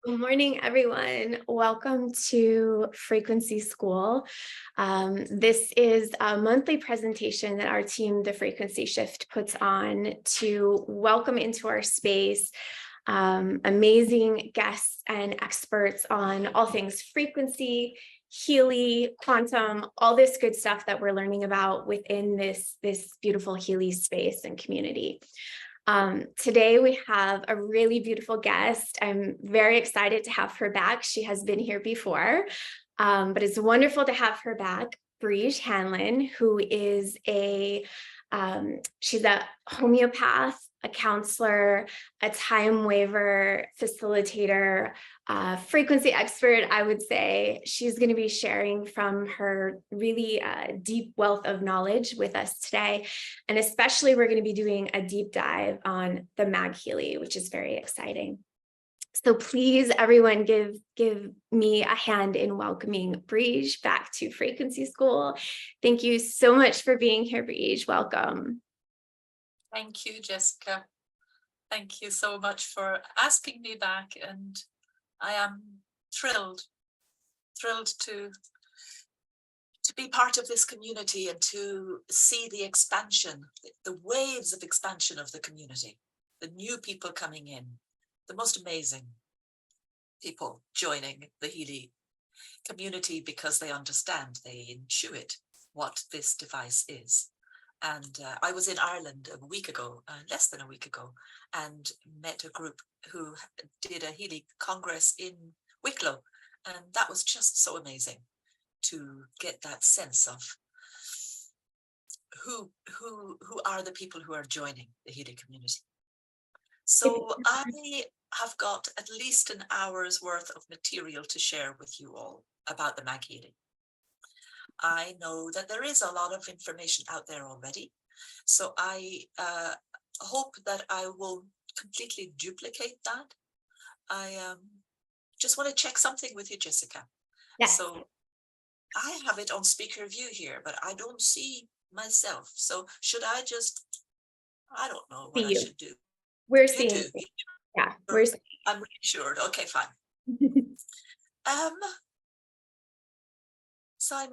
Good morning, everyone. Welcome to Frequency School. This is a monthly presentation that our team, The Frequency Shift, puts on to welcome into our space amazing guests and experts on all things frequency, Healy, quantum, all this good stuff that we're learning about within this beautiful Healy space and community. Today we have a really beautiful guest. I'm very excited to have her back. She has been here before, but it's wonderful to have her back. Brid Hanlon, who is she's a homeopath, a counselor, a time waiver facilitator, frequency expert, I would say. She's going to be sharing from her really deep wealth of knowledge with us today. And especially we're going to be doing a deep dive on the Mag Healy, which is very exciting. So please, everyone, give me a hand in welcoming Brid back to Frequency School. Thank you so much for being here, Brid. Welcome. Thank you, Jessica. Thank you so much for asking me back, and I am thrilled to be part of this community and to see the expansion, the waves of expansion of the community, the new people coming in, the most amazing people joining the Healy community because they understand, they intuit what this device is. And I was in Ireland a week ago, less than a week ago, and met a group who did a Healy Congress in Wicklow. And that was just so amazing to get that sense of who are the people who are joining the Healy community. So I have got at least an hour's worth of material to share with you all about the Mag Healy. I know that there is a lot of information out there already, so I hope that I will completely duplicate that. I just want to check something with you, Jessica. Yes. So I have it on speaker view here, but I don't see myself. So should I just, I don't know what I should do. We're seeing. Yeah, we're seeing. I'm reassured. Okay, fine. So I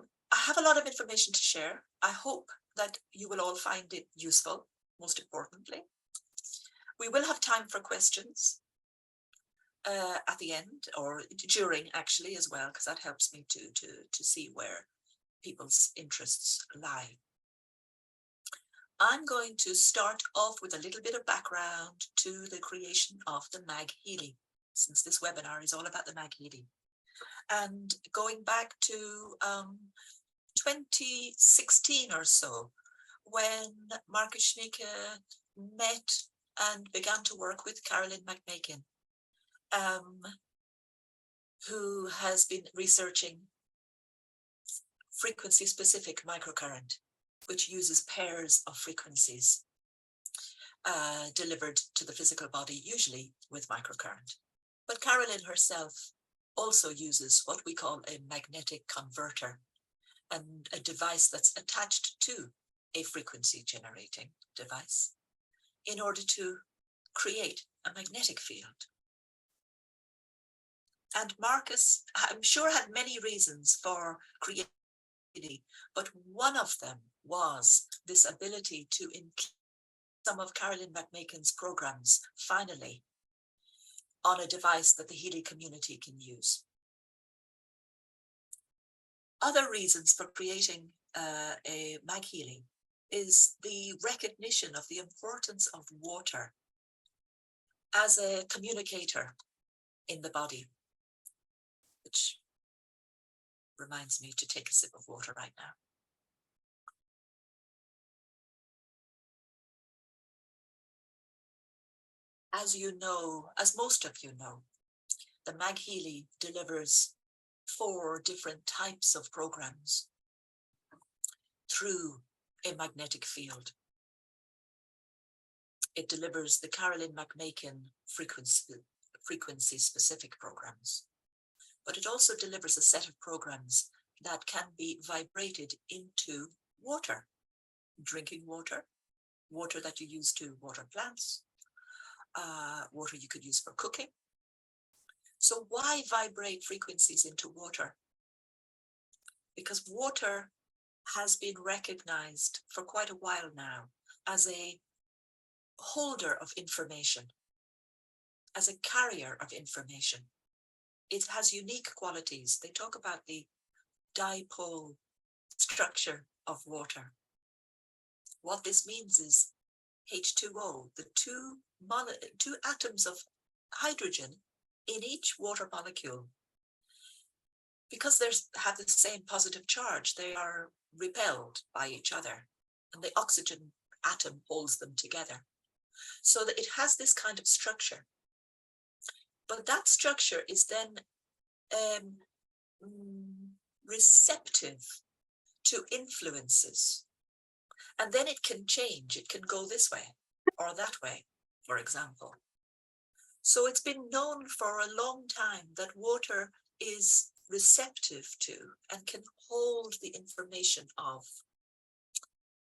have a lot of information to share. I hope that you will all find it useful, most importantly. We will have time for questions at the end, or during actually as well, because that helps me to see where people's interests lie. I'm going to start off with a little bit of background to the creation of the Mag Healy, since this webinar is all about the Mag Healy. And going back to 2016 or so, when Marcus Schnicke met and began to work with Carolyn McMakin, who has been researching frequency-specific microcurrent, which uses pairs of frequencies delivered to the physical body, usually with microcurrent. But Carolyn herself also uses what we call a magnetic converter, and a device that's attached to a frequency generating device in order to create a magnetic field. And Marcus, I'm sure, had many reasons for creating, but one of them was this ability to include some of Carolyn McMakin's programs finally on a device that the Healy community can use. Other reasons for creating a Mag Healy is the recognition of the importance of water as a communicator in the body, which reminds me to take a sip of water right now. As you know, as most of you know, the Mag Healy delivers 4 different types of programs through a magnetic field. It delivers the Carolyn McMakin frequency-specific programs, but it also delivers a set of programs that can be vibrated into water, drinking water, water that you use to water plants, water you could use for cooking. So why vibrate frequencies into water? Because water has been recognized for quite a while now as a holder of information, as a carrier of information. It has unique qualities. They talk about the dipole structure of water. What this means is H2O, the two atoms of hydrogen in each water molecule, because they have the same positive charge, they are repelled by each other, and the oxygen atom holds them together. So that it has this kind of structure. But that structure is then receptive to influences. And then it can change. It can go this way or that way, for example. So it's been known for a long time that water is receptive to and can hold the information of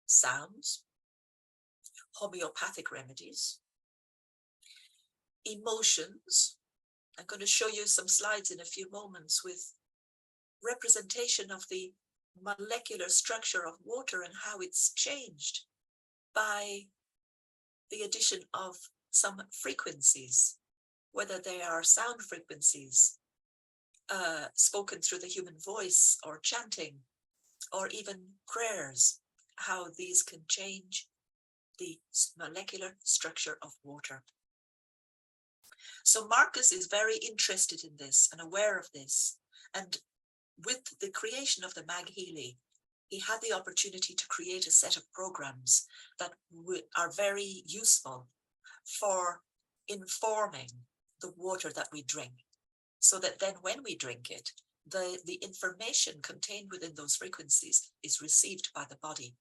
sounds, homeopathic remedies, emotions. I'm going to show you some slides in a few moments with representation of the molecular structure of water and how it's changed by the addition of some frequencies, whether they are sound frequencies spoken through the human voice or chanting or even prayers, how these can change the molecular structure of water. So Marcus is very interested in this and aware of this. And with the creation of the Mag Healy, he had the opportunity to create a set of programs that are very useful for informing the water that we drink, so that then when we drink it, the information contained within those frequencies is received by the body.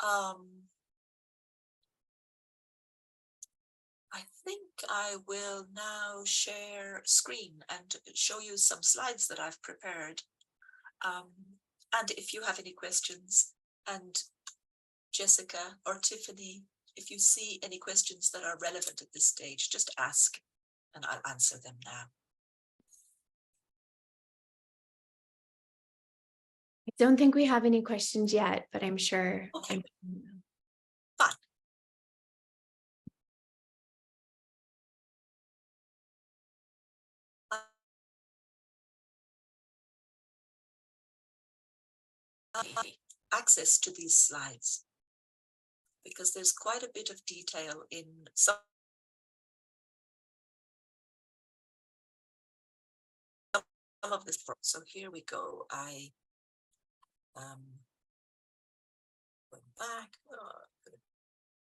I think I will now share screen and show you some slides that I've prepared. And if you have any questions, and Jessica or Tiffany, if you see any questions that are relevant at this stage, just ask and I'll answer them now. I don't think we have any questions yet, but I'm sure. Okay. Fine. Access to these slides, because there's quite a bit of detail in some of this. So here we go. I went back. Could have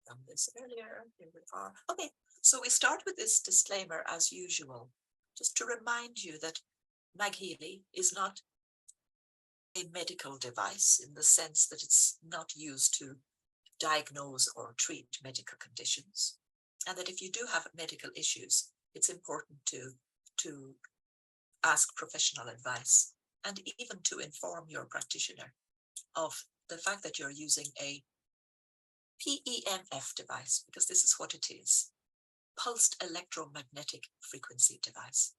done this earlier. Here we are. Okay, so we start with this disclaimer as usual, just to remind you that Mag Healy is not a medical device in the sense that it's not used to diagnose or treat medical conditions, and that if you do have medical issues, it's important to ask professional advice and even to inform your practitioner of the fact that you're using a PEMF device, because this is what it is, pulsed electromagnetic frequency device.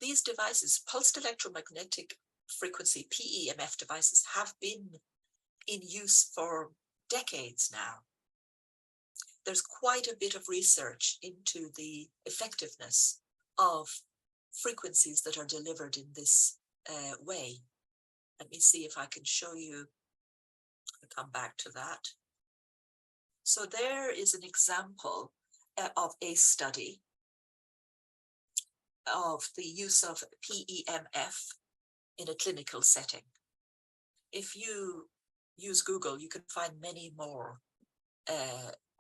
These devices, pulsed electromagnetic frequency PEMF devices, have been in use for decades now. There's quite a bit of research into the effectiveness of frequencies that are delivered in this way. Let me see if I can show you. I'll come back to that. So there is an example of a study of the use of PEMF in a clinical setting. If you use Google, you can find many more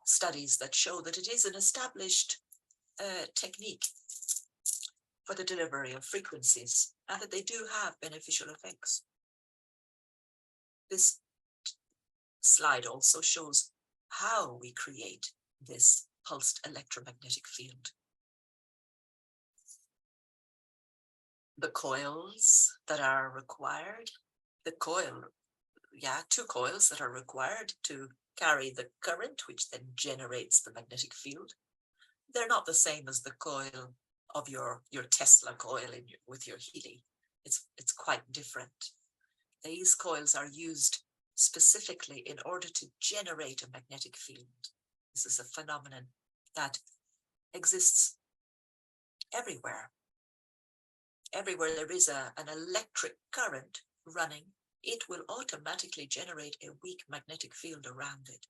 studies that show that it is an established technique for the delivery of frequencies and that they do have beneficial effects. This slide also shows how we create this pulsed electromagnetic field. The coils that are required, two coils that are required to carry the current, which then generates the magnetic field. they're not the same as the coil of your Tesla coil with your Healy. It's quite different. These coils are used specifically in order to generate a magnetic field. This is a phenomenon that exists everywhere. Everywhere there is an electric current running, it will automatically generate a weak magnetic field around it.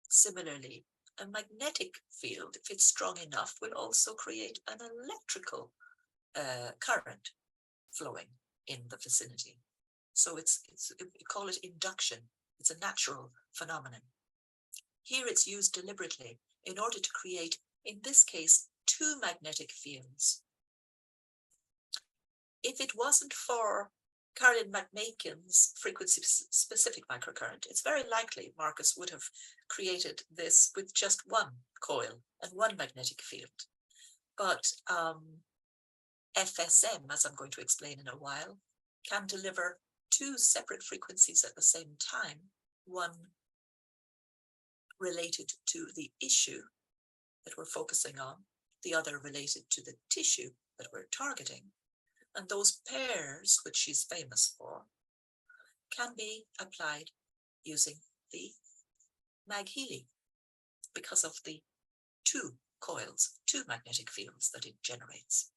Similarly, a magnetic field, if it's strong enough, will also create an electrical current flowing in the vicinity. So we call it induction. It's a natural phenomenon. Here it's used deliberately in order to create, in this case, two magnetic fields. If it wasn't for Caroline McMakin's frequency-specific microcurrent, it's very likely Marcus would have created this with just one coil and one magnetic field. But FSM, as I'm going to explain in a while, can deliver two separate frequencies at the same time, one related to the issue that we're focusing on, the other related to the tissue that we're targeting. And those pairs, which she's famous for, can be applied using the Mag Healy because of the two coils, two magnetic fields that it generates.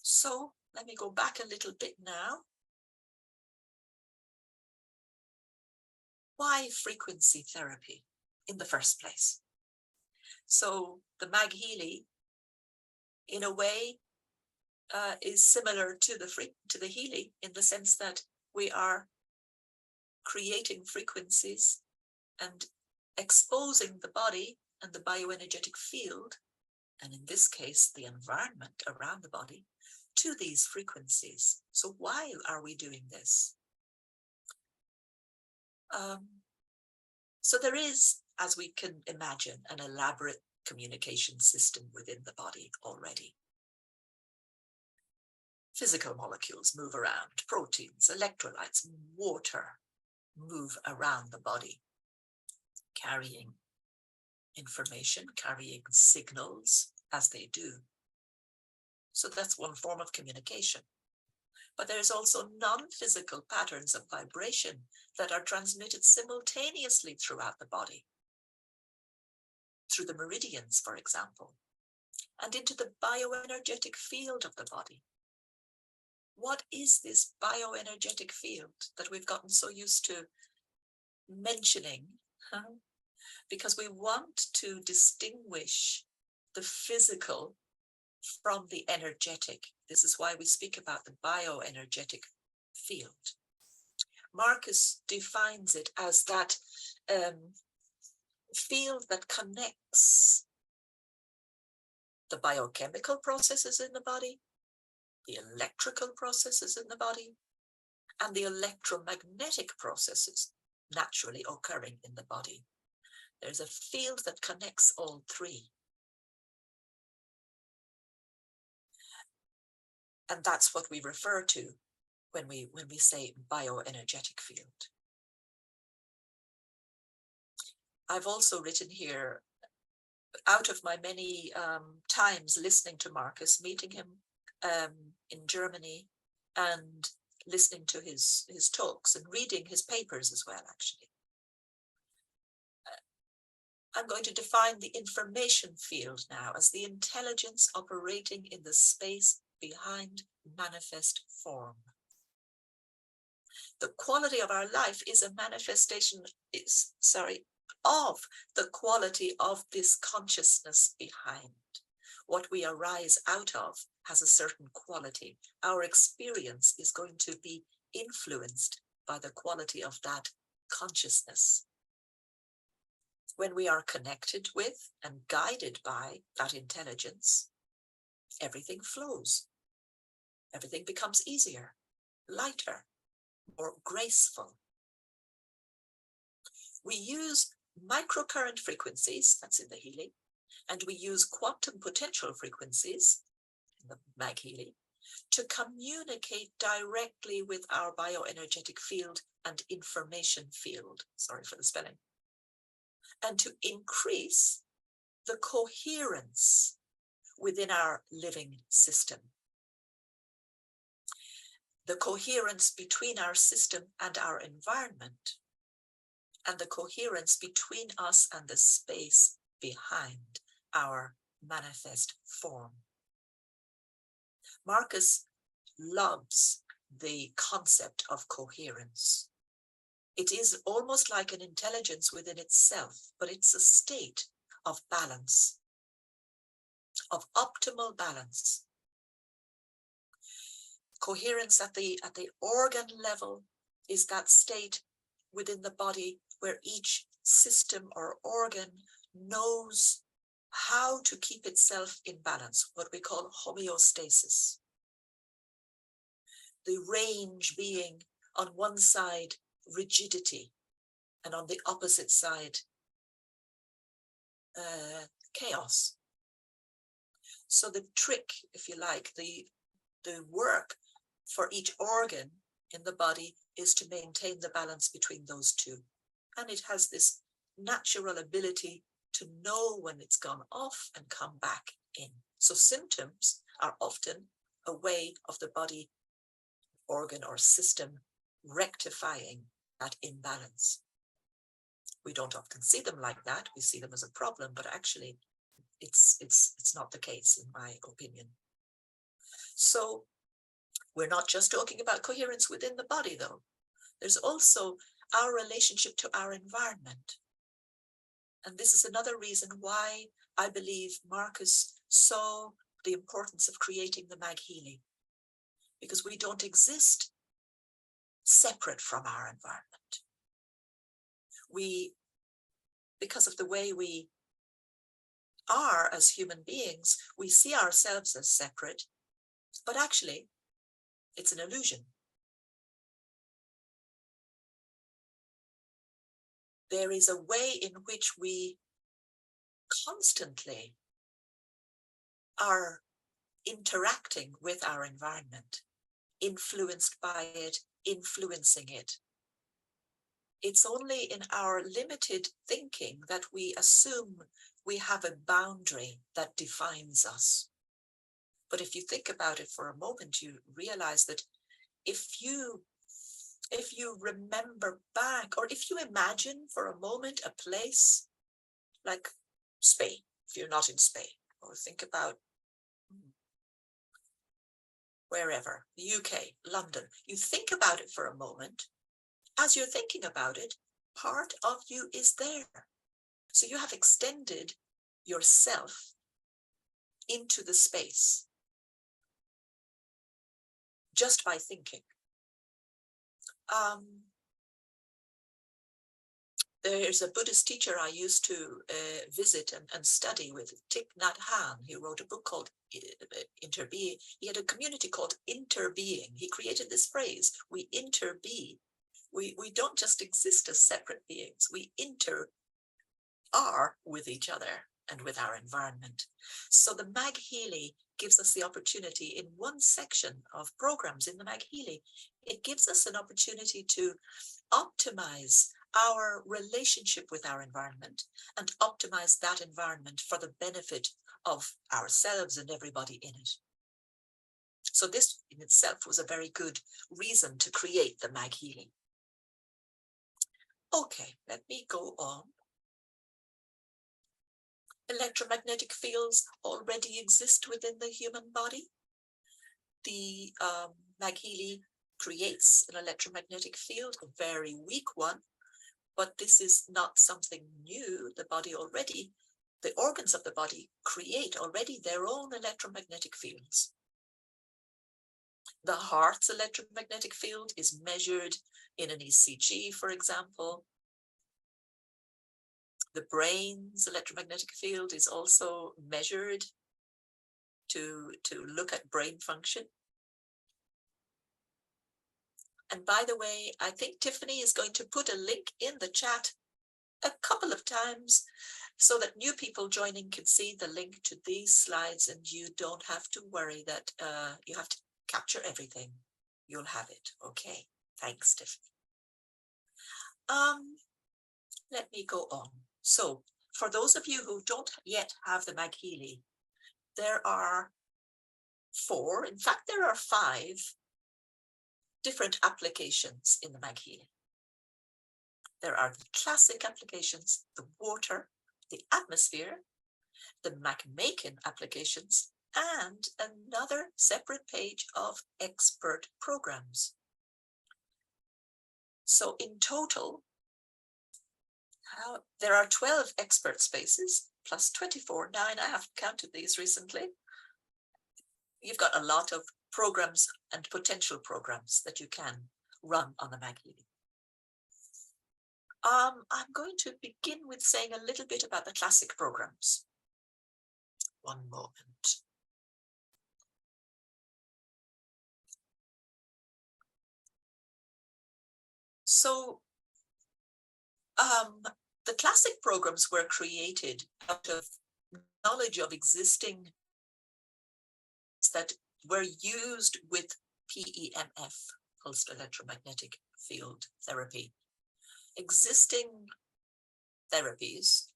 So let me go back a little bit now. Why frequency therapy in the first place? So the Mag Healy, in a way, is similar to the Healy in the sense that we are creating frequencies and exposing the body and the bioenergetic field, and in this case, the environment around the body, to these frequencies. So why are we doing this? So there is, as we can imagine, an elaborate communication system within the body already. Physical molecules move around, proteins, electrolytes, water move around the body, carrying information, carrying signals as they do. So that's one form of communication. But there's also non-physical patterns of vibration that are transmitted simultaneously throughout the body, through the meridians, for example, and into the bioenergetic field of the body. What is this bioenergetic field that we've gotten so used to mentioning? Because we want to distinguish the physical from the energetic. This is why we speak about the bioenergetic field. Marcus defines it as that field that connects the biochemical processes in the body, the electrical processes in the body, and the electromagnetic processes naturally occurring in the body. There's a field that connects all three. And that's what we refer to when we say bioenergetic field. I've also written here, out of my many times listening to Marcus, meeting him in Germany and listening to his talks and reading his papers as well, actually. I'm going to define the information field now as the intelligence operating in the space behind manifest form. The quality of our life is a manifestation, of the quality of this consciousness behind. What we arise out of has a certain quality. Our experience is going to be influenced by the quality of that consciousness. When we are connected with and guided by that intelligence, everything flows. Everything becomes easier, lighter, more graceful. We use microcurrent frequencies, that's in the Healy, and we use quantum potential frequencies in the Mag Healy to communicate directly with our bioenergetic field and information field. Sorry for the spelling. and to increase the coherence within our living system. The coherence between our system and our environment, and the coherence between us and the space behind our manifest form. Marcus loves the concept of coherence. It is almost like an intelligence within itself, but it's a state of balance, of optimal balance. Coherence at the organ level is that state within the body where each system or organ knows how to keep itself in balance, what we call homeostasis. The range being on one side rigidity, and on the opposite side chaos. So the trick, if you like, the work for each organ in the body is to maintain the balance between those two. And it has this natural ability to know when it's gone off and come back in. So symptoms are often a way of the body, organ or system rectifying that imbalance. We don't often see them like that. We see them as a problem, but actually it's not the case in my opinion. So we're not just talking about coherence within the body though. There's also our relationship to our environment. And this is another reason why I believe Marcus saw the importance of creating the Mag Healy, because we don't exist separate from our environment. Because of the way we are as human beings, we see ourselves as separate, but actually it's an illusion. There is a way in which we constantly are interacting with our environment, influenced by it, influencing it. It's only in our limited thinking that we assume we have a boundary that defines us. But if you think about it for a moment, you realize that if you remember back, or if you imagine for a moment a place like Spain, if you're not in Spain, or think about wherever, the UK, London, you think about it for a moment. As you're thinking about it, part of you is there. So you have extended yourself into the space just by thinking. There's a Buddhist teacher I used to visit and study with, Thich Nhat Hanh. He wrote a book called Interbeing. He had a community called Interbeing. He created this phrase, we interbe. We don't just exist as separate beings. We are with each other and with our environment. So the Mag Healy gives us the opportunity in one section of programs in the Mag Healy. It gives us an opportunity to optimize our relationship with our environment and optimize that environment for the benefit of ourselves and everybody in it. So this in itself was a very good reason to create the Mag Healy. Okay, let me go on. Electromagnetic fields already exist within the human body. The Mag Healy creates an electromagnetic field, a very weak one, but this is not something new. The body already, the organs of the body create already their own electromagnetic fields. The heart's electromagnetic field is measured in an ECG, for example. The brain's electromagnetic field is also measured to look at brain function. And by the way, I think Tiffany is going to put a link in the chat a couple of times so that new people joining can see the link to these slides, and you don't have to worry that you have to capture everything. You'll have it. Okay. Thanks, Tiffany. Let me go on. So for those of you who don't yet have the Mag Healy, there are 4, in fact, there are 5 different applications in the Mag Healy. There are the classic applications, the water, the atmosphere, the Macmaken applications, and another separate page of expert programs. So in total, there are 12 expert spaces plus 24. Now, and I haven't counted these recently. You've got a lot of programs and potential programs that you can run on the Mag Healy. I'm going to begin with saying a little bit about the classic programs. One moment. So the classic programs were created out of knowledge of existing that were used with PEMF, pulsed electromagnetic field therapy. Existing therapies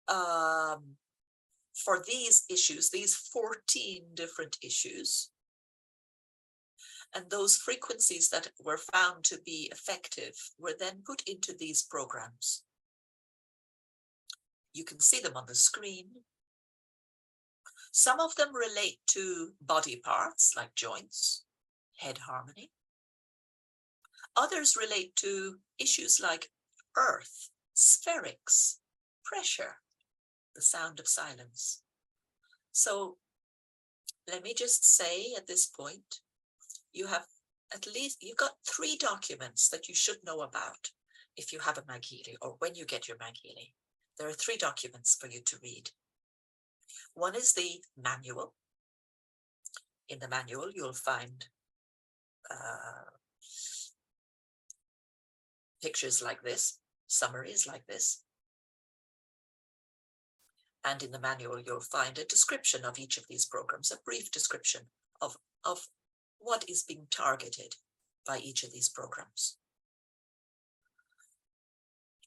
for these issues, these 14 different issues, and those frequencies that were found to be effective were then put into these programs. You can see them on the screen. Some of them relate to body parts like joints, head harmony. Others relate to issues like earth, spherics, pressure, the sound of silence. So let me just say at this point, you've got 3 documents that you should know about if you have a Mag Healy or when you get your Mag Healy. There are 3 documents for you to read. One is the manual. In the manual, you'll find pictures like this, summaries like this. And in the manual, you'll find a description of each of these programs, a brief description of what is being targeted by each of these programs.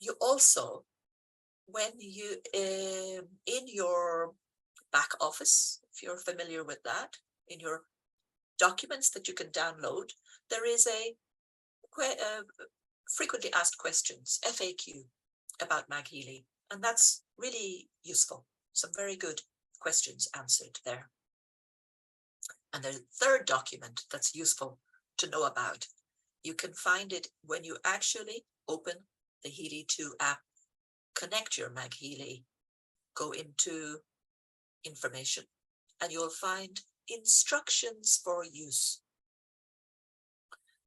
You also, when you, in your back office, if you're familiar with that, in your documents that you can download, there is a frequently asked questions, FAQ, about Mag Healy, and that's really useful. Some very good questions answered there. And the third document that's useful to know about, you can find it when you actually open the Healy 2 app, connect your Mag Healy, go into information, and you'll find instructions for use.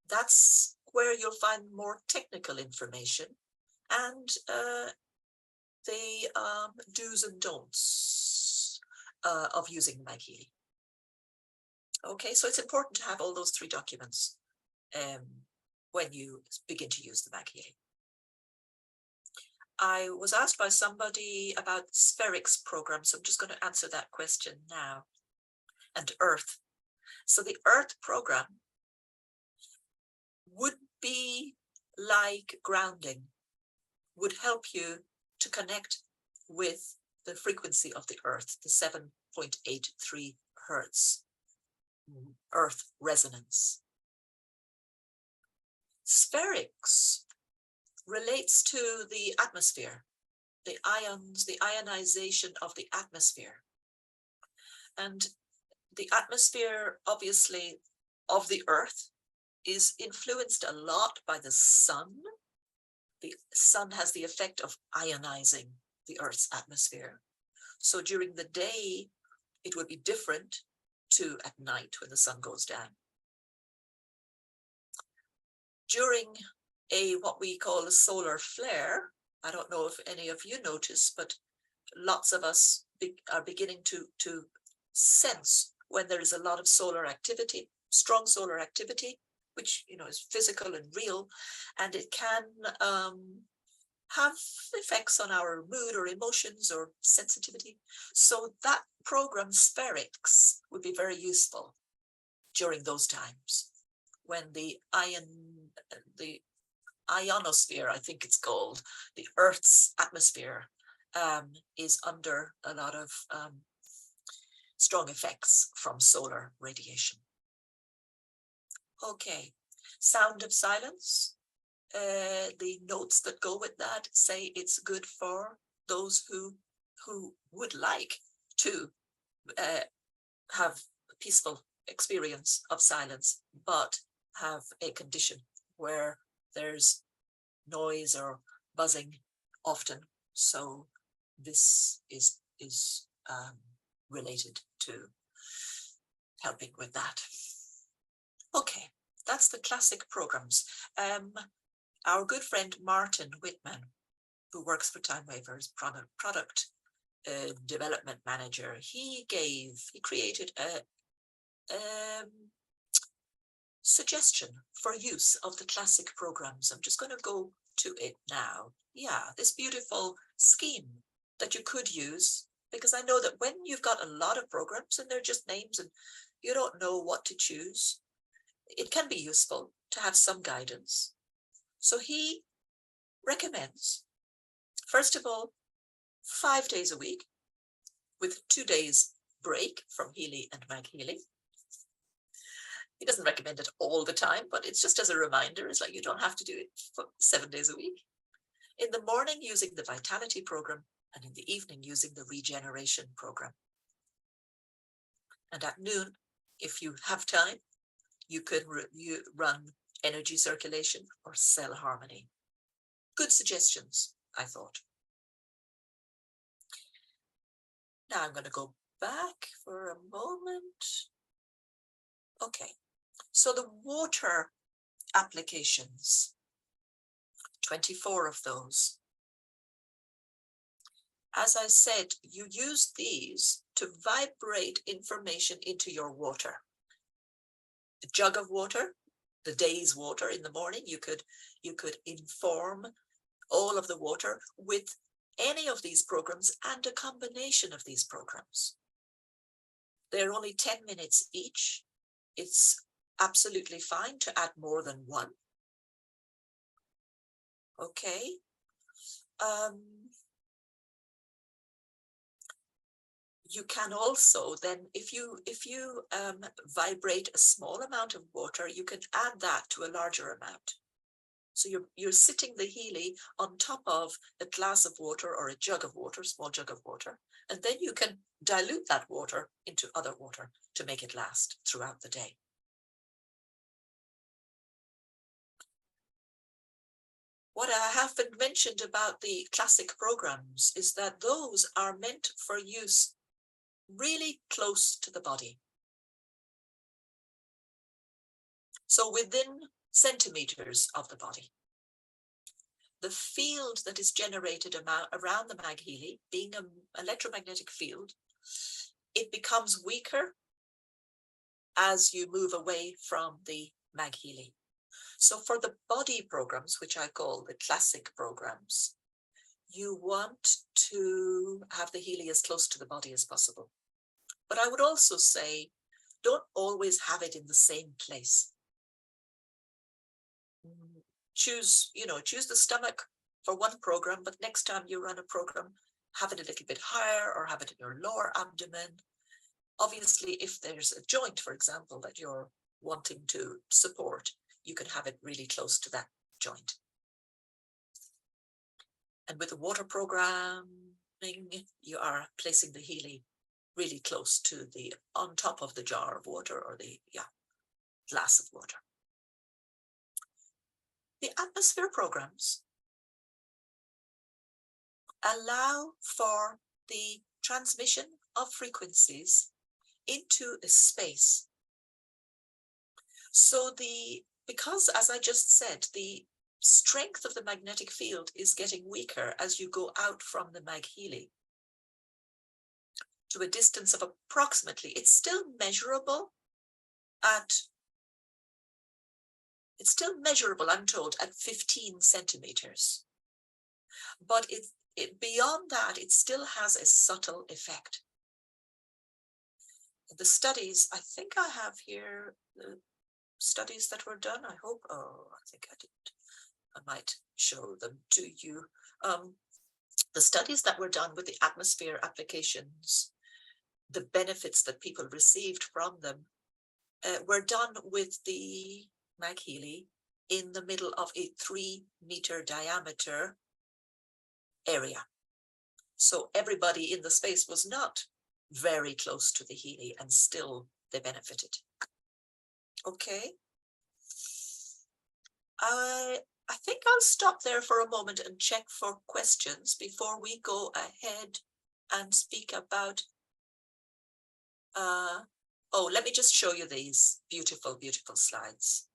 That's where you'll find more technical information and the do's and don'ts of using Mag Healy. Okay, so it's important to have all those 3 documents when you begin to use the Mag Healy. I was asked by somebody about spherics program, so I'm just going to answer that question now. And Earth. So the Earth program would be like grounding, would help you to connect with the frequency of the Earth, the 7.83 Hertz Earth resonance. Spherics relates to the atmosphere, the ions, the ionization of the atmosphere. And the atmosphere, obviously, of the Earth is influenced a lot by the sun. The sun has the effect of ionizing the Earth's atmosphere. So during the day, it would be different to at night when the sun goes down. During what we call a solar flare, I don't know if any of you notice, but lots of us are beginning to sense when there is a lot of solar activity, strong solar activity, which is physical and real, and it can have effects on our mood or emotions or sensitivity. So that program Spherics would be very useful during those times when the ionosphere, I think it's called, the Earth's atmosphere, is under a lot of strong effects from solar radiation. Okay, sound of silence. The notes that go with that say it's good for those who would like to have a peaceful experience of silence, but have a condition where there's noise or buzzing often. So this is related to helping with that. Okay, that's the classic programs. Our good friend Martin Whitman, who works for Time Waver's product development manager, he created a suggestion for use of the classic programs. I'm just going to go to it now. Yeah, this beautiful scheme that you could use, because I know that when you've got a lot of programs and they're just names and you don't know what to choose, it can be useful to have some guidance. So he recommends, first of all, 5 days a week with 2 days break from Healy and Mag Healy. He doesn't recommend it all the time, but it's just as a reminder. It's like you don't have to do it for 7 days a week. In the morning, using the Vitality program, and in the evening, using the Regeneration program. And at noon, if you have time, you could run Energy Circulation or Cell Harmony. Good suggestions, I thought. Now I'm going to go back for a moment. Okay, so the water applications, 24 of those. As I said, you use these to vibrate information into your water. The jug of water, the day's water in the morning, you could inform all of the water with any of these programs and a combination of these programs. They're only 10 minutes each. It's absolutely fine to add more than one. Okay. You can also then, if you vibrate a small amount of water, you can add that to a larger amount. So you're sitting the Healy on top of a glass of water or a jug of water, small jug of water, and then you can dilute that water into other water to make it last throughout the day. What I haven't mentioned about the classic programs is that those are meant for use really close to the body. So within centimeters of the body. The field that is generated around the Mag Healy, being an electromagnetic field, it becomes weaker as you move away from the Mag Healy. So for the body programs, which I call the classic programs, you want to have the Healy as close to the body as possible. But I would also say, don't always have it in the same place. Choose the stomach for one program, but next time you run a program, have it a little bit higher or have it in your lower abdomen. Obviously, if there's a joint, for example, that you're wanting to support, you can have it really close to that joint. And with the water programming, you are placing the Healy really close to on top of the jar of water or the glass of water. The atmosphere programs allow for the transmission of frequencies into a space. So because as I just said, the strength of the magnetic field is getting weaker as you go out from the Mag Healy to a distance of approximately, it's still measurable, I'm told, at 15 centimeters. But beyond that, it still has a subtle effect. The studies, I think I have here the studies that were done. I hope, I think I didn't. I might show them to you. The studies that were done with the atmosphere applications, the benefits that people received from them, were done with the Mag Healy in the middle of a 3-meter diameter area. So everybody in the space was not very close to the Healy, and still they benefited. Okay. I think I'll stop there for a moment and check for questions before we go ahead and speak about, oh, let me just show you these beautiful, beautiful slides.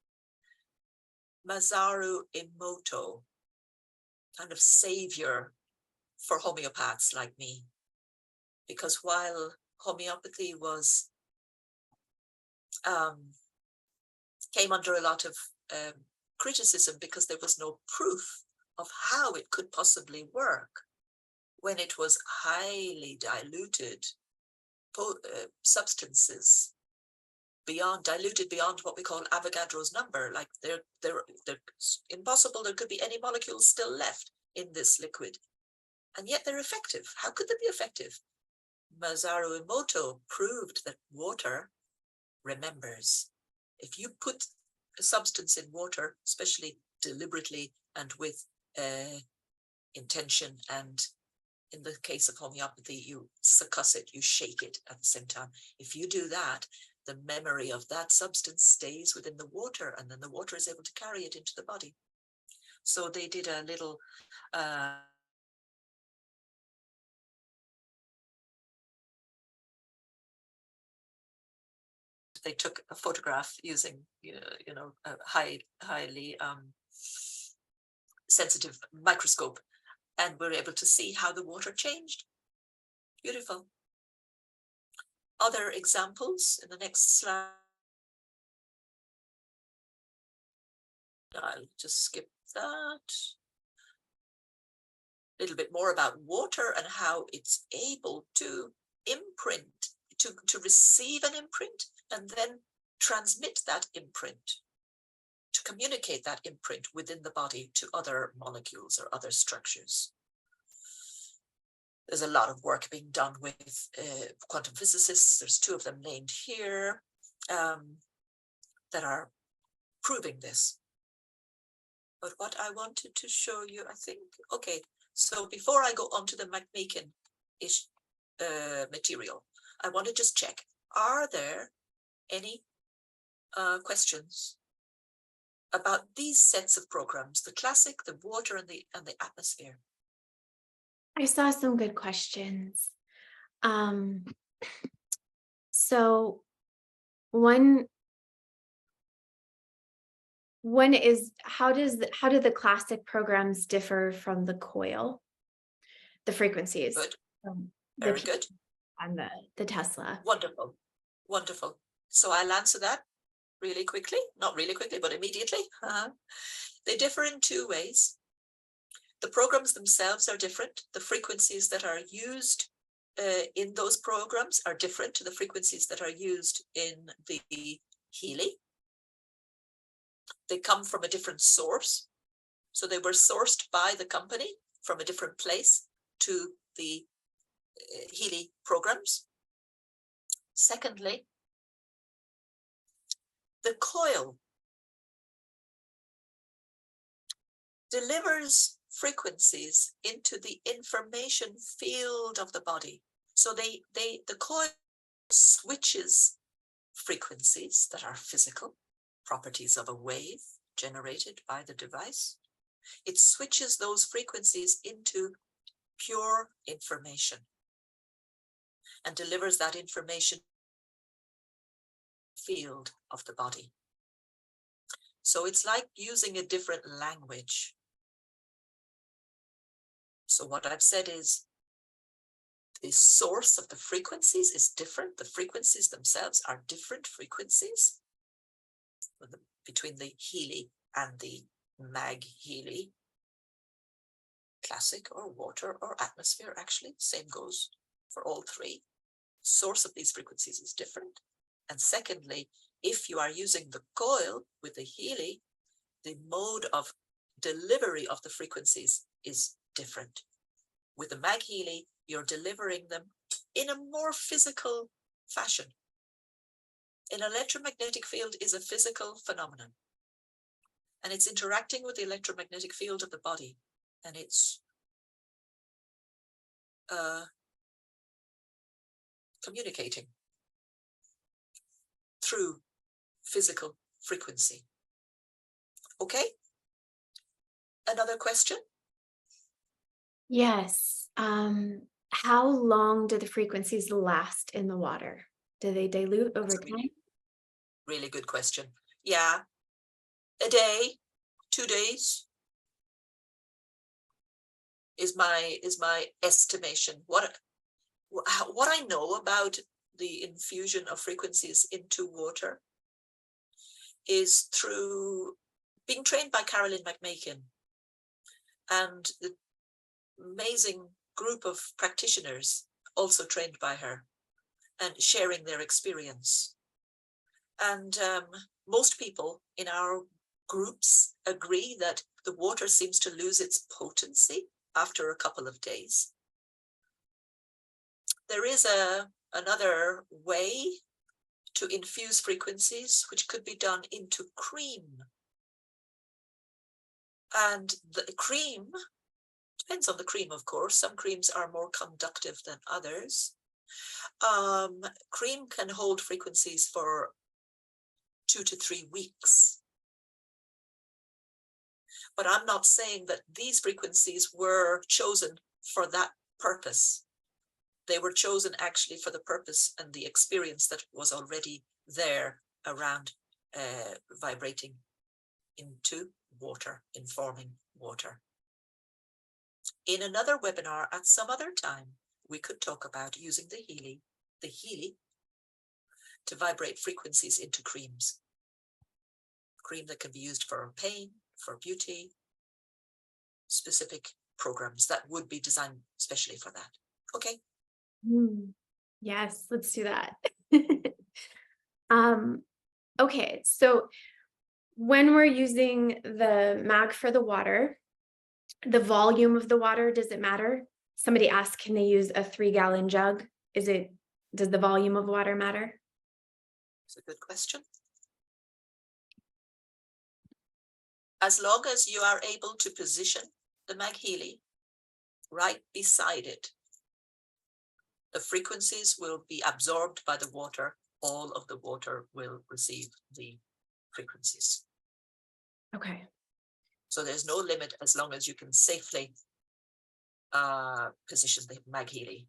Masaru Emoto, kind of savior for homeopaths like me, because while homeopathy was, came under a lot of criticism because there was no proof of how it could possibly work when it was highly diluted substances, diluted beyond what we call Avogadro's number. Like they're impossible. There could be any molecules still left in this liquid, and yet they're effective. How could they be effective? Masaru Emoto proved that water remembers. If you put a substance in water, especially deliberately and with intention, and in the case of homeopathy, you succuss it, you shake it at the same time. If you do that, the memory of that substance stays within the water, and then the water is able to carry it into the body. So they did a little they took a photograph using, a highly sensitive microscope, and were able to see how the water changed. Beautiful. Other examples in the next slide. I'll just skip that. A little bit more about water and how it's able to imprint, to receive an imprint and then transmit that imprint, to communicate that imprint within the body to other molecules or other structures. There's a lot of work being done with quantum physicists. There's 2 of them named here that are proving this. But what I wanted to show you, I think, okay, so before I go on to the McMakin-ish material, I want to just check, are there any questions about these sets of programs, the classic, the water, and the atmosphere? I saw some good questions. So one is, how do the classic programs differ from the coil, the frequencies? Good. The Very good. And the Tesla. Wonderful. Wonderful. So I'll answer that really quickly, not really quickly, but immediately. They differ in 2 ways. The programs themselves are different. The frequencies that are used in those programs are different to the frequencies that are used in the Healy. They come from a different source. So they were sourced by the company from a different place to the Healy programs. Secondly, the coil delivers frequencies into the information field of the body. So the coil switches frequencies that are physical, properties of a wave generated by the device. It switches those frequencies into pure information and delivers that information field of the body. So it's like using a different language. So what I've said is the source of the frequencies is different. The frequencies themselves are different frequencies between the Healy and the Mag Healy. Classic or water or atmosphere, actually, same goes for all 3. Source of these frequencies is different. And secondly, if you are using the coil with the Healy, the mode of delivery of the frequencies is different. With the Mag Healy, you're delivering them in a more physical fashion. An electromagnetic field is a physical phenomenon, and it's interacting with the electromagnetic field of the body, and it's communicating through physical frequency. Okay? Another question? Yes. How long do the frequencies last in the water? Do they dilute over time? Really good question. Yeah. A day, 2 days is my estimation. What I know about the infusion of frequencies into water is through being trained by Carolyn McMakin and the amazing group of practitioners also trained by her and sharing their experience. And most people in our groups agree that the water seems to lose its potency after a couple of days. There is another way to infuse frequencies, which could be done into cream. And the cream, depends on the cream, of course. Some creams are more conductive than others. Cream can hold frequencies for 2 to 3 weeks. But I'm not saying that these frequencies were chosen for that purpose. They were chosen actually for the purpose and the experience that was already there around vibrating into water, informing water. In another webinar at some other time, we could talk about using the Healy, to vibrate frequencies into creams. Cream that can be used for pain, for beauty, specific programs that would be designed especially for that. Okay. Yes, let's do that. Okay, so when we're using the mag for the water, the volume of the water, does it matter? Somebody asked, can they use a 3-gallon jug? Does the volume of water matter? It's a good question. As long as you are able to position the Mag Healy right beside it, the frequencies will be absorbed by the water. All of the water will receive the frequencies. Okay. So there's no limit as long as you can safely position the Mag Healy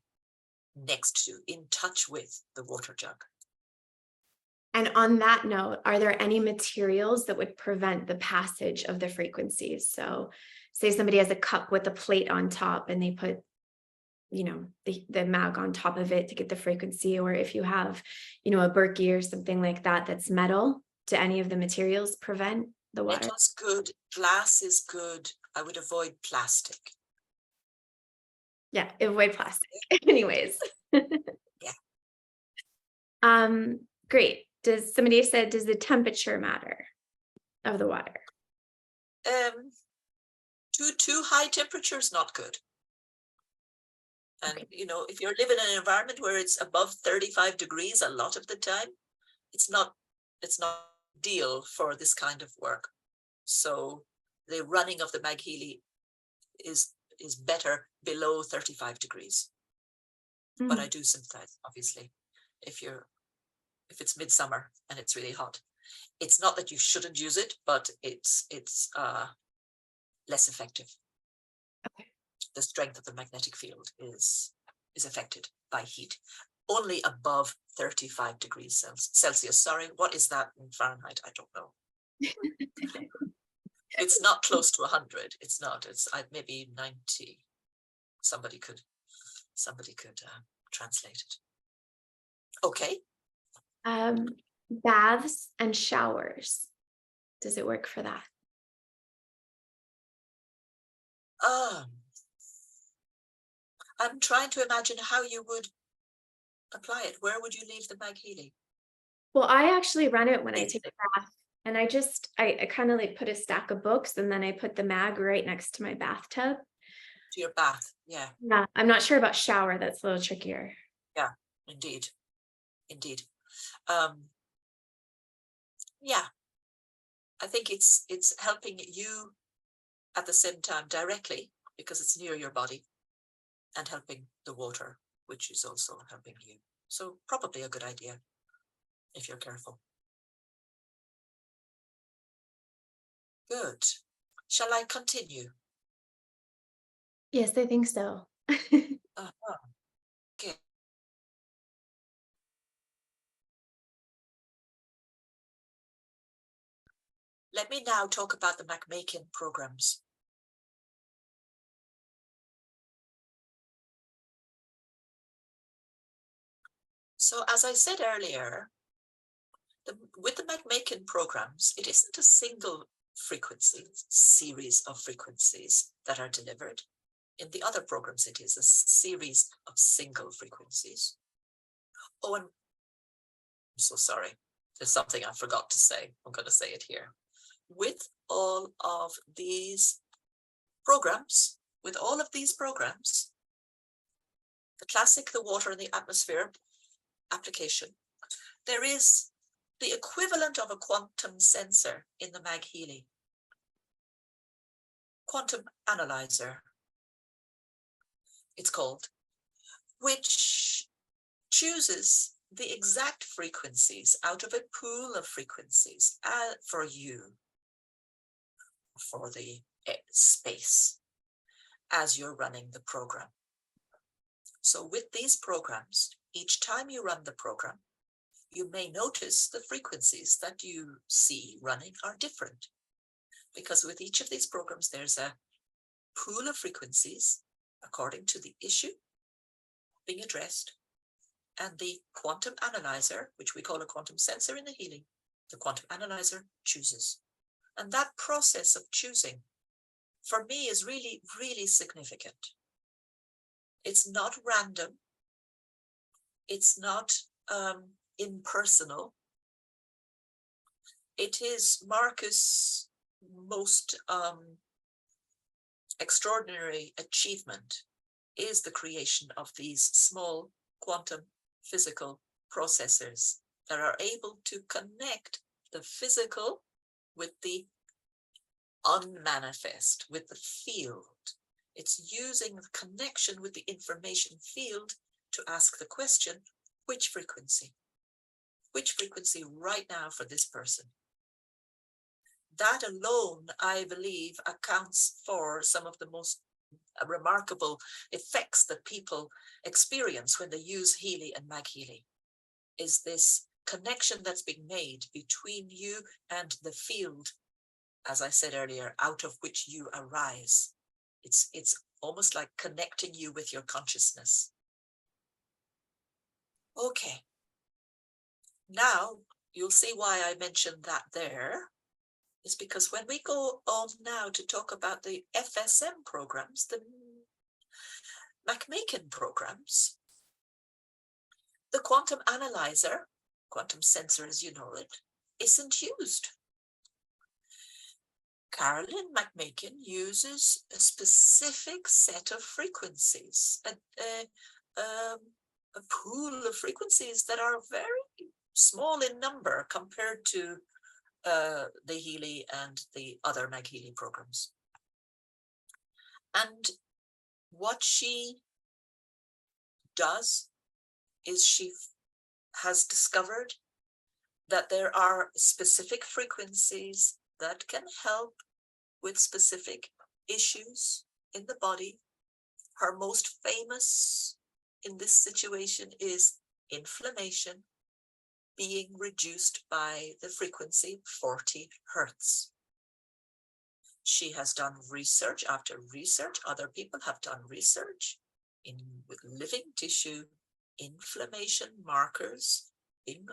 next to, in touch with the water jug. And on that note, are there any materials that would prevent the passage of the frequencies? So say somebody has a cup with a plate on top and they put, the mag on top of it to get the frequency, or if you have, a Berkey or something like that, that's metal, do any of the materials prevent the water? Metal's good, glass is good. I would avoid plastic. Yeah, avoid plastic. Anyways. Yeah. Great. Somebody said, does the temperature matter of the water? Too high temperature is not good. And, Okay. if you're living in an environment where it's above 35 degrees a lot of the time, it's not ideal for this kind of work. So the running of the Mag Healy is better below 35 degrees. But I do sympathize, obviously, if it's midsummer and it's really hot. It's not that you shouldn't use it, but it's less effective. Okay. The strength of the magnetic field is affected by heat. Only above 35 degrees Celsius. Sorry, what is that in Fahrenheit? I don't know. It's not close to 100. It's not. It's maybe 90. Somebody could translate it. Okay. Baths and showers. Does it work for that? I'm trying to imagine how you would apply it. Where would you leave the Mag Healy? Well, I actually run it when I take a bath And I kind of like put a stack of books and then I put the mag right next to my bathtub. To your bath. Yeah, Yeah, I'm not sure about shower. That's a little trickier. yeah, indeed. Indeed. Yeah, I think it's helping you at the same time directly because it's near your body and helping the water, which is also helping you. So probably a good idea if you're careful. Good. Shall I continue? Yes, I think so. Uh-huh. Okay. Let me now talk about the McMakin programs. So as I said earlier, with the McMakin programs, it isn't a single frequency series of frequencies that are delivered. In the other programs, it is a series of single frequencies. Oh, and I'm so sorry. There's something I forgot to say. I'm going to say it here. With all of these programs, the classic, the water and the atmosphere application, there is the equivalent of a quantum sensor in the Mag Healy. Quantum analyzer, it's called, which chooses the exact frequencies out of a pool of frequencies for you, for the space, as you're running the program. So with these programs, each time you run the program, you may notice the frequencies that you see running are different. Because with each of these programs, there's a pool of frequencies according to the issue being addressed, and the quantum analyzer, which we call a quantum sensor in the Healy, the quantum analyzer chooses. And that process of choosing, for me, is really, really significant. It's not random. It's not impersonal. It is Marcus' most extraordinary achievement is the creation of these small quantum physical processors that are able to connect the physical with the unmanifest, with the field. It's using the connection with the information field to ask the question, which frequency? Which frequency right now for this person? That alone, I believe, accounts for some of the most remarkable effects that people experience when they use Healy and Mag Healy, is this connection that's being made between you and the field, as I said earlier, out of which you arise. It's almost like connecting you with your consciousness. Okay. Now, you'll see why I mentioned that there. Is because when we go on now to talk about the FSM programs, the McMakin programs, the quantum analyzer, quantum sensor as you know it, isn't used. Carolyn McMakin uses a specific set of frequencies, a pool of frequencies that are very small in number compared to the Healy and the other Mag Healy programs. And what she does is she has discovered that there are specific frequencies that can help with specific issues in the body. Her most famous in this situation is inflammation being reduced by the frequency 40 hertz. She has done research after research. Other people have done research with living tissue, inflammation markers being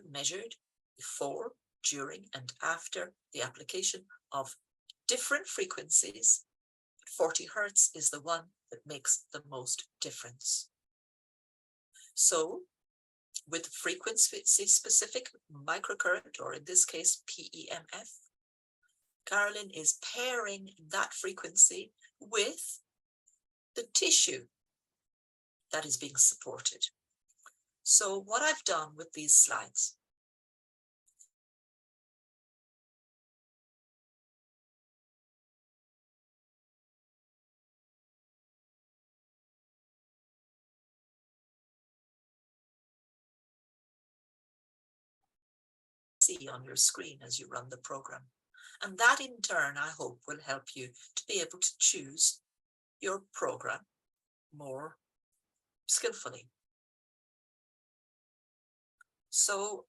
measured before, during, and after the application of different frequencies. 40 hertz is the one that makes the most difference. So with frequency-specific microcurrent, or in this case, PEMF. Carolyn is pairing that frequency with the tissue that is being supported. So what I've done with these slides, see on your screen as you run the program. And that in turn, I hope, will help you to be able to choose your program more skillfully. So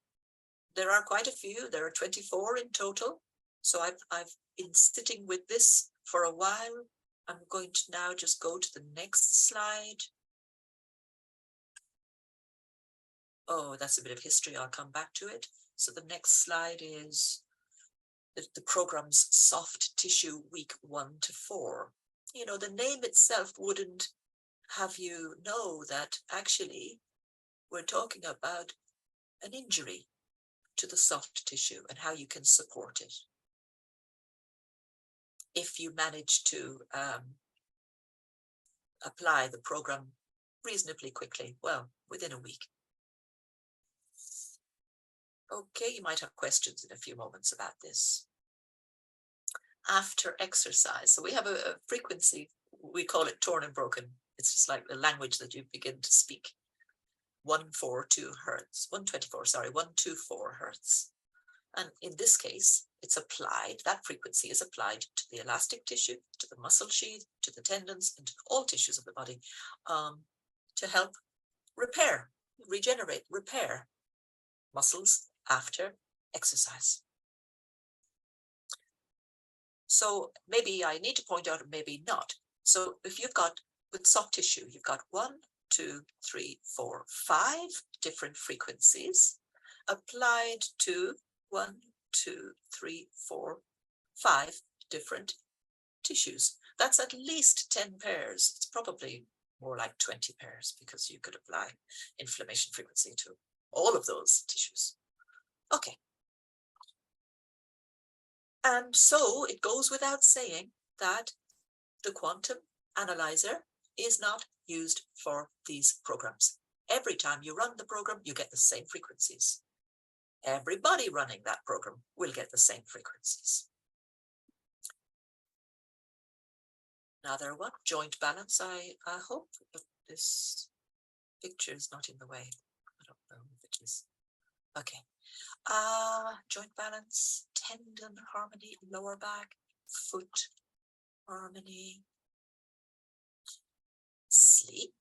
there are quite a few, there are 24 in total. So I've been sitting with this for a while. I'm going to now just go to the next slide. Oh, that's a bit of history, I'll come back to it. So the next slide is the program's soft tissue week 1 to 4. You know, the name itself wouldn't have you know that actually we're talking about an injury to the soft tissue and how you can support it. If you manage to apply the program reasonably quickly, well, within a week. Okay, you might have questions in a few moments about this. After exercise, so we have a frequency, we call it torn and broken. It's just like the language that you begin to speak. 142 hertz, 124, sorry, 124 hertz. And in this case, it's applied, that frequency is applied to the elastic tissue, to the muscle sheath, to the tendons, and to all tissues of the body to help repair, regenerate, repair muscles after exercise. So maybe I need to point out, maybe not. So if you've got, with soft tissue, you've got 1, 2, 3, 4, 5 different frequencies applied to 1, 2, 3, 4, 5 different tissues. That's at least 10 pairs. It's probably more like 20 pairs because you could apply inflammation frequency to all of those tissues. Okay. And so it goes without saying that the quantum analyzer is not used for these programs. Every time you run the program, you get the same frequencies. Everybody running that program will get the same frequencies. Another one, joint balance. I hope that this picture is not in the way. I don't know if it is. Okay. Joint balance, tendon harmony, lower back, foot harmony, sleep,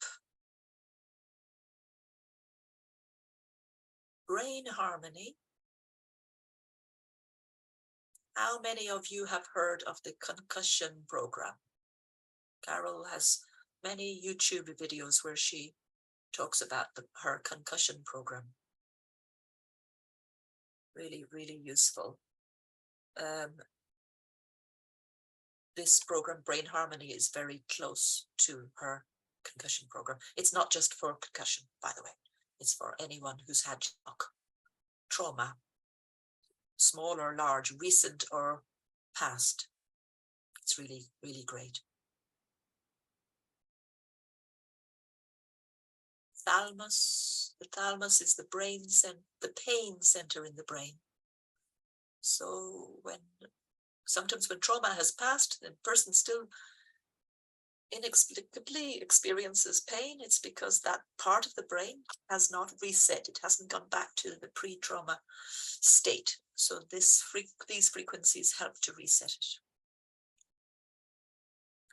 brain harmony. How many of you have heard of the concussion program? Carol has many YouTube videos where she talks about her concussion program. Really, really useful. This program, Brain Harmony, is very close to her concussion program. It's not just for concussion, by the way. It's for anyone who's had shock, trauma, small or large, recent or past. It's really, really great. Thalamus. The thalamus is the brain the pain center in the brain. So sometimes when trauma has passed, the person still inexplicably experiences pain. It's because that part of the brain has not reset. It hasn't gone back to the pre-trauma state. So these frequencies help to reset it.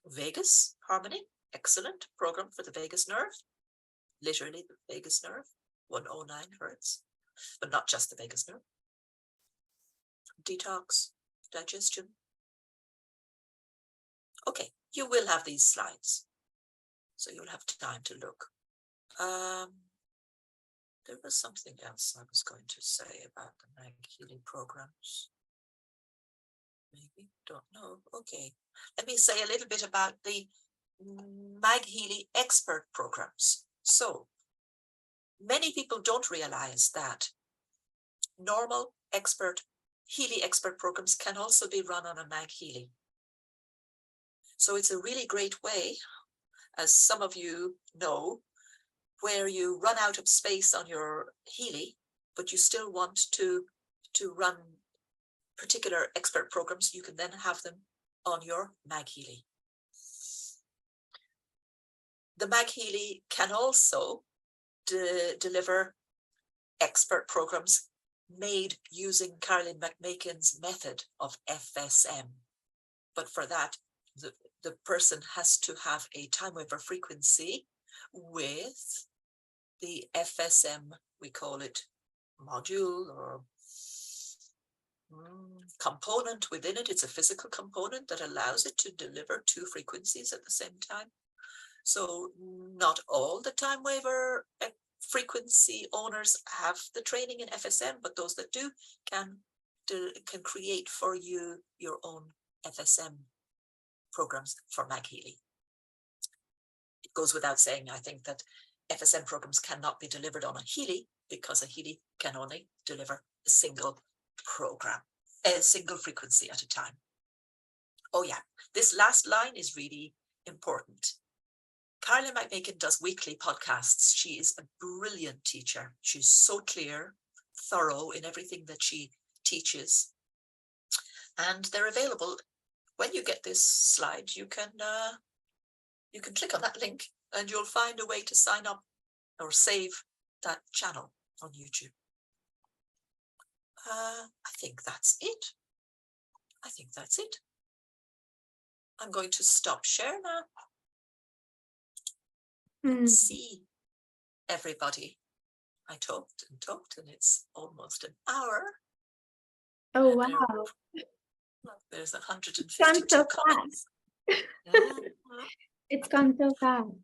Vagus harmony, excellent program for the vagus nerve. Literally the vagus nerve, 109 hertz, but not just the vagus nerve. Detox, digestion. Okay, you will have these slides, so you'll have time to look. There was something else I was going to say about the Mag Healy programs. Maybe, don't know. Okay, let me say a little bit about the Mag Healy expert programs. So many people don't realize that normal expert Healy expert programs can also be run on a Mag Healy. So it's a really great way, as some of you know, where you run out of space on your Healy, but you still want to run particular expert programs. You can then have them on your Mag Healy. The Mag Healy can also deliver expert programs made using Carolyn McMakin's method of FSM. But for that, the person has to have a time waiver frequency with the FSM, we call it module or component within it. It's a physical component that allows it to deliver two frequencies at the same time. So not all the time waiver frequency owners have the training in FSM, but those that do can create for you your own FSM programs for Mag Healy. It goes without saying, I think, that FSM programs cannot be delivered on a Healy because a Healy can only deliver a single program, a single frequency at a time. Oh yeah, this last line is really important. Carolyn McMakin does weekly podcasts. She is a brilliant teacher. She's so clear, thorough in everything that she teaches. And they're available. When you get this slide, you can click on that link and you'll find a way to sign up or save that channel on YouTube. I think that's it. I think that's it. I'm going to stop share now. See everybody. I talked and it's almost an hour. Oh, wow. There's 152 It's gone so comments. fast. It's gone so fast.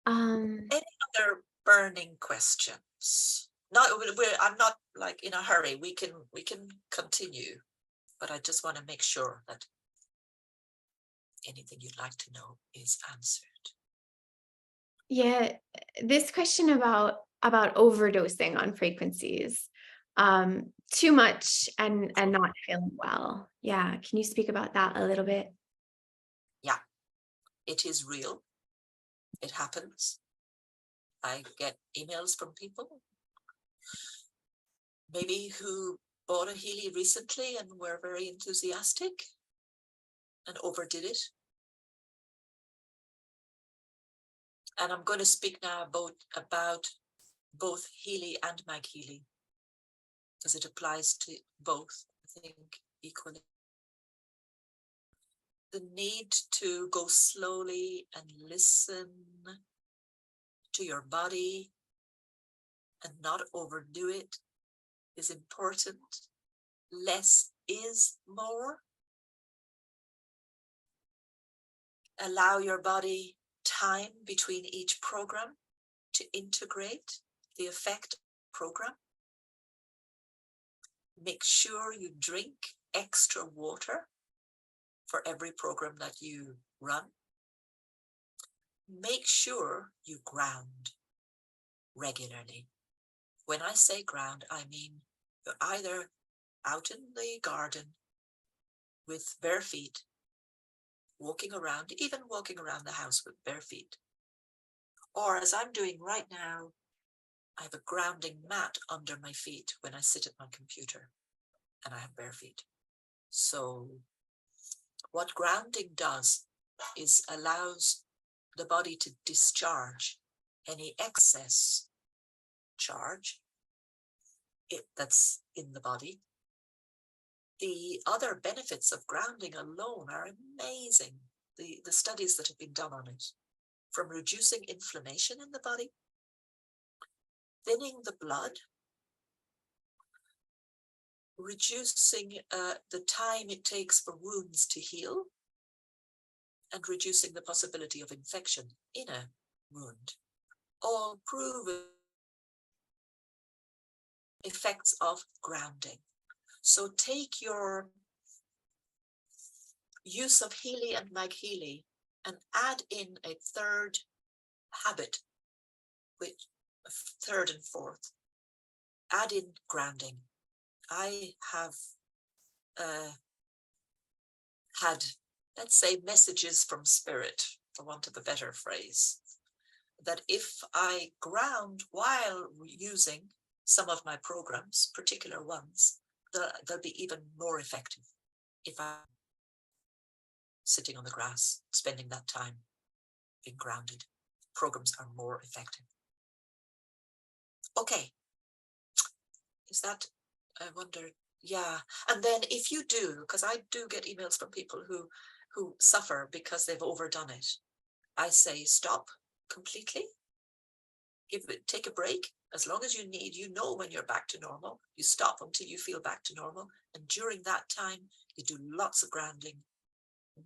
Any other burning questions? No, I'm not like in a hurry. We can continue, but I just want to make sure that anything you'd like to know is answered. Yeah, this question about overdosing on frequencies, too much and not feeling well. Yeah, can you speak about that a little bit? Yeah, it is real. It happens. I get emails from people, maybe who bought a Healy recently and were very enthusiastic and overdid it. And I'm going to speak now about both Healy and Mag Healy, because it applies to both, I think, equally. The need to go slowly and listen to your body and not overdo it is important. Less is more. Allow your body time between each program to integrate the effect of the program. Make sure you drink extra water for every program that you run. Make sure you ground regularly. When I say ground, I mean you're either out in the garden with bare feet, walking around, even walking around the house with bare feet. Or as I'm doing right now, I have a grounding mat under my feet when I sit at my computer and I have bare feet. So what grounding does is allows the body to discharge any excess charge that's in the body. The other benefits of grounding alone are amazing. The studies that have been done on it, from reducing inflammation in the body, thinning the blood, reducing the time it takes for wounds to heal, and reducing the possibility of infection in a wound. All proven effects of grounding. So take your use of Healy and Mag Healy and add in a third habit, which third and fourth, add in grounding. I have had, let's say, messages from spirit, for want of a better phrase, that if I ground while using some of my programs, particular ones, they'll be even more effective if I'm sitting on the grass, spending that time being grounded. Programs are more effective. Okay, is that, I wonder, yeah. And then if you do, because I do get emails from people who suffer because they've overdone it, I say stop completely, take a break as long as you need. You know when you're back to normal, you stop until you feel back to normal, and during that time you do lots of grounding,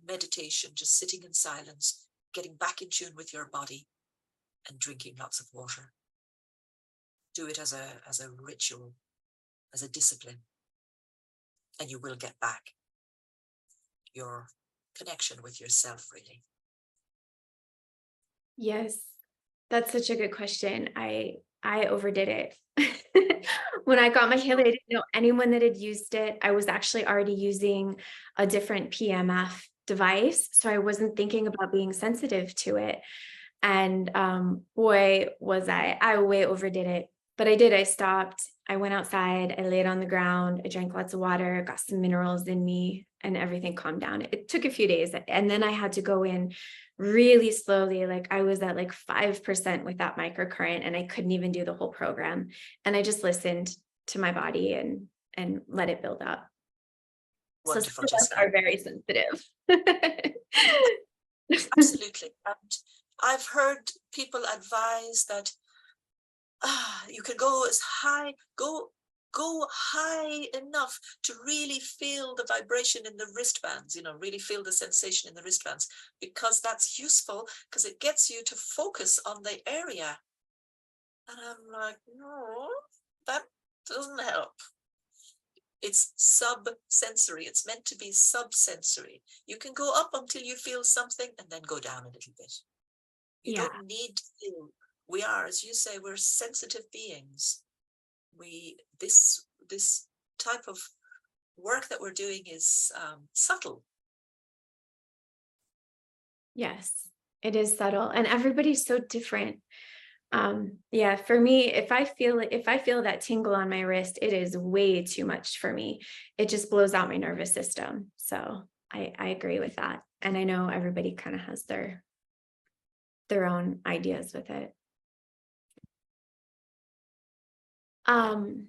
meditation, just sitting in silence, getting back in tune with your body, and drinking lots of water. Do it as a ritual, as a discipline, and you will get back your connection with yourself, really. Yes, that's such a good question. I overdid it. When I got my Healy, I didn't know anyone that had used it. I was actually already using a different PMF device, so I wasn't thinking about being sensitive to it. And boy, was I way overdid it. But I did. I stopped. I went outside. I laid on the ground. I drank lots of water, got some minerals in me, and everything calmed down. It took a few days, and then I had to go in really slowly. Like I was at like 5% with that microcurrent, and I couldn't even do the whole program. And I just listened to my body and let it build up. Wonderful, So some of us Jessica. are very sensitive. Absolutely. And I've heard people advise that you can go as high, go high enough to really feel the vibration in the wristbands, really feel the sensation in the wristbands, because that's useful, because it gets you to focus on the area. And I'm like, no, that doesn't help. It's sub-sensory. It's meant to be sub-sensory. You can go up until you feel something and then go down a little bit. You don't need to feel. We are, as you say, we're sensitive beings. This type of work that we're doing is subtle. Yes, it is subtle, and everybody's so different. Yeah, for me, if I feel that tingle on my wrist, it is way too much for me. It just blows out my nervous system. So I agree with that. And I know everybody kind of has their own ideas with it. On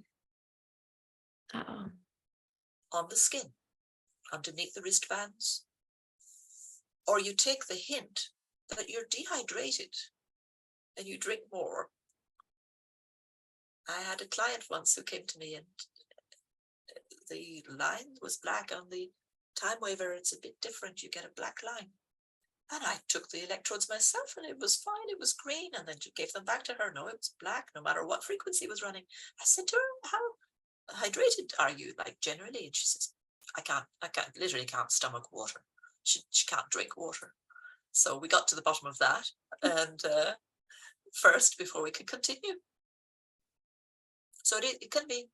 the skin, underneath the wristbands. Or you take the hint that you're dehydrated and you drink more. I had a client once who came to me and the line was black on the time waver. It's a bit different. You get a black line. And I took the electrodes myself and it was fine. It was green. And then gave them back to her. No, it was black, no matter what frequency was running. I said to her, how hydrated are you, like generally? And she says, I literally can't stomach water. She can't drink water. So we got to the bottom of that. And first, before we could continue. So it can be,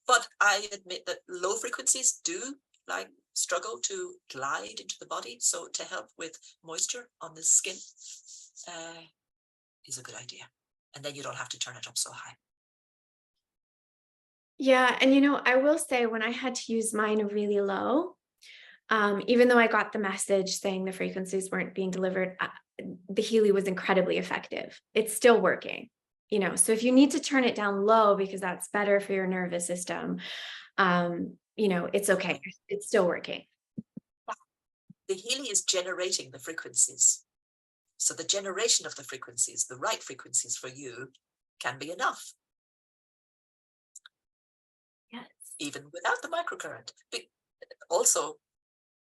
but I admit that low frequencies do struggle to glide into the body. So to help with moisture on the skin is a good idea. And then you don't have to turn it up so high. Yeah, and I will say when I had to use mine really low, even though I got the message saying the frequencies weren't being delivered, the Healy was incredibly effective. It's still working, so if you need to turn it down low because that's better for your nervous system, it's okay. It's still working. The Healy is generating the frequencies. So the generation of the frequencies, the right frequencies for you, can be enough. Yes. Even without the microcurrent. Also,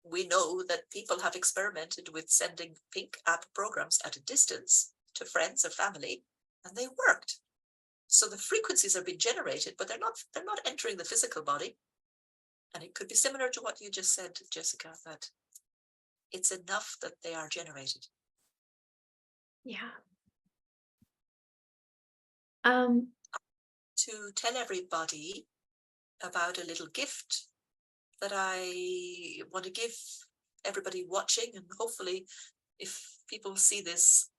we know that people have experimented with sending pink app programs at a distance to friends or family, and they worked. So the frequencies are being generated, but they're not entering the physical body. And it could be similar to what you just said, Jessica, that it's enough that they are generated. Yeah. to tell everybody about a little gift that I want to give everybody watching, and hopefully if people see this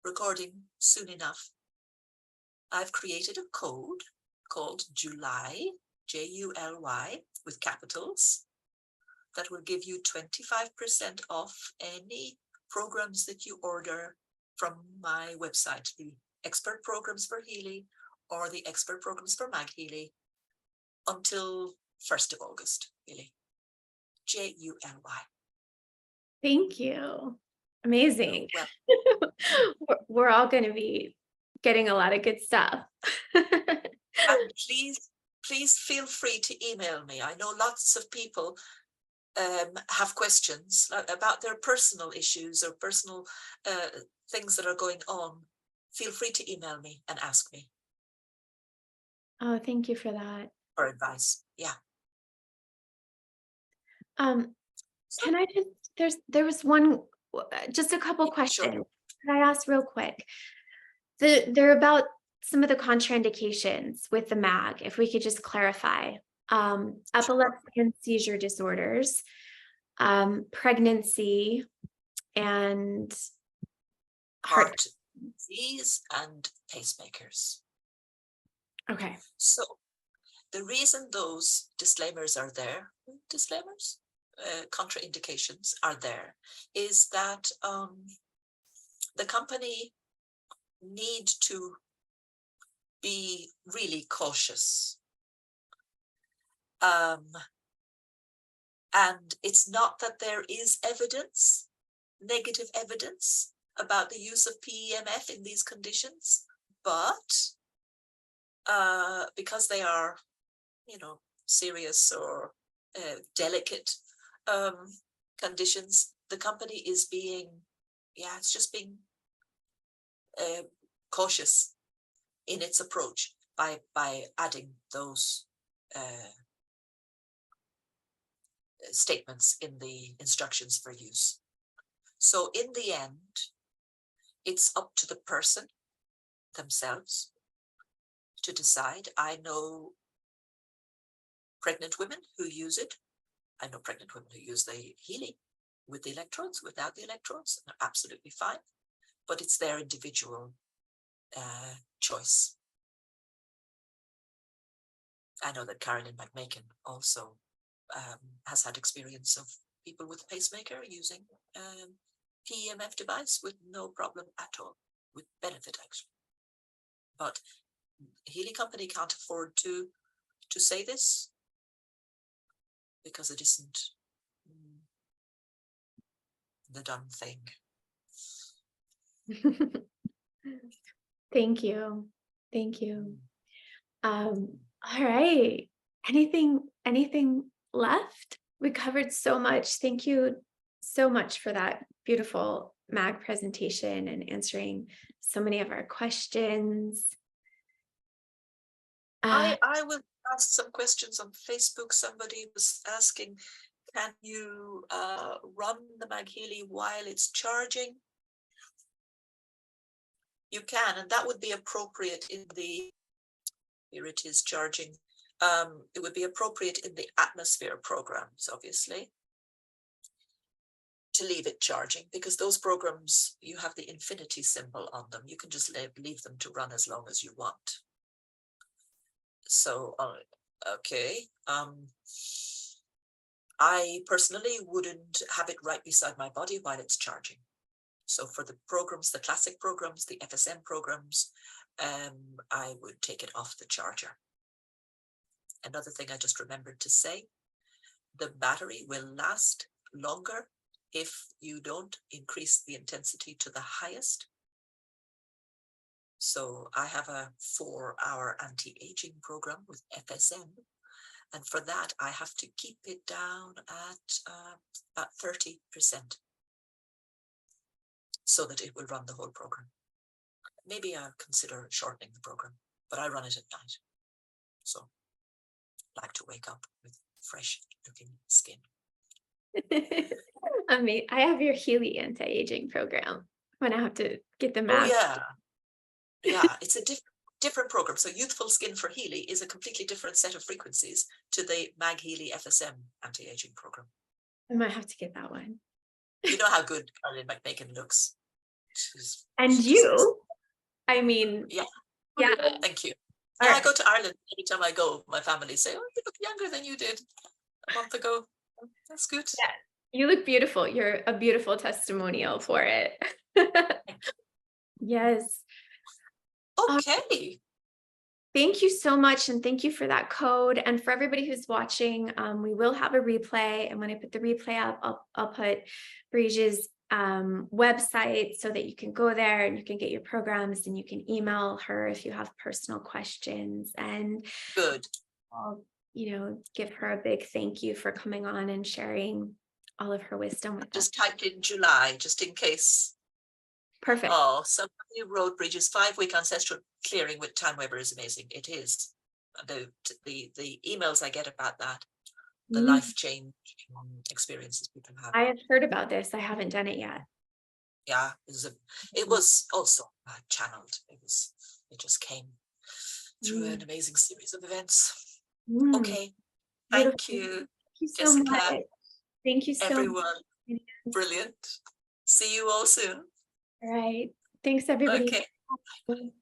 recording soon enough, I've created a code called July, July, with capitals, that will give you 25% off any programs that you order from my website, the expert programs for Healy or the expert programs for Mag Healy, until 1st of August, really. July. Thank you. Amazing. Well, We're all going to be getting a lot of good stuff. and please feel free to email me. I know lots of people have questions about their personal issues or personal things that are going on. Feel free to email me and ask me Oh, thank you for that. for advice. Yeah. Can I there was one, just a couple Yeah, questions. sure. Can I ask real quick? They're about some of the contraindications with the MAG, if we could just clarify. Epilepsy and seizure disorders, pregnancy, and Heart disease and pacemakers. Okay. So the reason those disclaimers are there, contraindications are there, is that the company need to be really cautious. And it's not that there is evidence, negative evidence about the use of PEMF in these conditions, but because they are, serious or delicate conditions, the company is being, it's just being cautious in its approach by adding those statements in the instructions for use. So in the end, it's up to the person themselves to decide. I know pregnant women who use it. I know pregnant women who use the Healy with the electrodes, without the electrodes, and they're absolutely fine. But it's their individual choice. I know that Carolyn McMakin also has had experience of people with pacemaker using PEMF device with no problem at all, with benefit actually. But Healy company can't afford to say this because it isn't the done thing. Thank you. Thank you. All right. Anything left? We covered so much. Thank you so much for that beautiful MAG presentation and answering so many of our questions. I will ask some questions on Facebook. Somebody was asking, can you run the Mag Healy while it's charging? You can, and that would be appropriate in the, here it is charging. It would be appropriate in the atmosphere programs, obviously, to leave it charging, because those programs, you have the infinity symbol on them. You can just leave them to run as long as you want. So, okay. I personally wouldn't have it right beside my body while it's charging. So for the programs, the classic programs, the FSM programs, I would take it off the charger. Another thing I just remembered to say, the battery will last longer if you don't increase the intensity to the highest. So I have a 4-hour anti-aging program with FSM. And for that, I have to keep it down at about 30%. So that it will run the whole program. Maybe I'll consider shortening the program, but I run it at night. So I like to wake up with fresh looking skin. I have your Healy anti-aging program when I have to get the MAG. Oh yeah. Yeah, it's a different program. So Youthful Skin for Healy is a completely different set of frequencies to the Mag Healy FSM anti-aging program. I might have to get that one. You know how good Carolyn McMakin looks. And you, I mean, yeah. Yeah. Thank you. All Yeah, right. I go to Ireland every time I go. My family say, "Oh, you look younger than you did a month ago." That's good. Yeah. You look beautiful. You're a beautiful testimonial for it. Yes. Okay. Thank you so much. And thank you for that code. And for everybody who's watching, we will have a replay. And when I put the replay up, I'll put Bridget's website so that you can go there and you can get your programs and you can email her if you have personal questions. And Good. I'll, give her a big thank you for coming on and sharing all of her wisdom with us. Just typed in July, just in case. Perfect. Oh, somebody wrote Bridget's 5-week ancestral clearing with Time Weber is amazing. It is. The emails I get about that, the life change experiences people have. I have heard about this. I haven't done it yet. Yeah, it was also channeled. It just came through an amazing series of events. Okay, thank you. Thank you so Jessica. much. Thank you so Everyone. much. Brilliant. See you all soon. All right. Thanks, everybody. Okay.